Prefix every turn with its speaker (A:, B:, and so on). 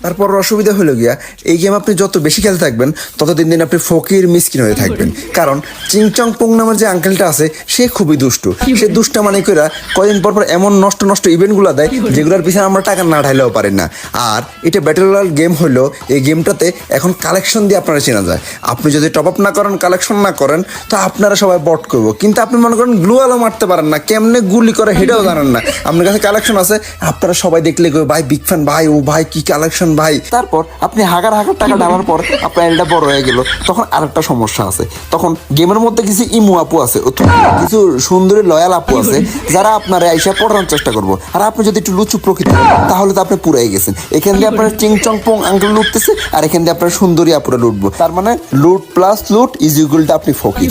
A: তারপর অসুবিধা হলো গিয়া এই গেম আপনি যত বেশি খেলতে থাকবেন তত দিন দিন আপনি ফকির মিসকিন হয়ে থাকবেন। কারণ চিংচং পোং নামের যে আঙ্কেলটা আছে সে খুবই দুষ্টু। সে দুষ্টা মানে কইরা কয়দিন পর পর এমন নষ্ট নষ্ট ইভেন্টগুলো দেয় যেগুলোর পিছনে আমরা টাকা না ঢাইলেও পারি না। আর এটা ব্যাটল রয়্যাল গেম হলো, এই গেমটাতে এখন কালেকশন দিয়ে আপনারা চেনা যায়। আপনি যদি টপ আপ না করেন, কালেকশন না করেন, তো আপনারা সবাই বট করবো। কিন্তু আপনি মনে করেন গ্লুয়ালও মারতে পারেন না, কেমনে গুলি করে হেটাও জানেন না, আপনার কাছে কালেকশন আছে, আপনারা সবাই দেখলে ভাই বিগ ফ্যান, ভাই ও ভাই কি কালেকশন ভাই। তারপর আপনি হাজার হাজার টাকা ঢালার পর আপনার এটা বড় হয়ে গেল, তখন আরেকটা সমস্যা আছে। তখন গেমের মধ্যে কিছু ইমু আপু আছে, কিছু সুন্দরী লয়াল আপু আছে যারা আপনারা আইসা পড়ানোর চেষ্টা করবো। আর আপনি যদি একটু লুচু প্রকৃতি তাহলে তো আপনি পুরাই গেছেন। এখান দিয়ে আপনার চিংচং পোং আঙ্কেল লুটতেছে আর এখান দিয়ে আপনার সুন্দরী আপুরা লুটবো। তার মানে লুট প্লাস লুট ইজ ইকুয়াল টু আপনি ফকির।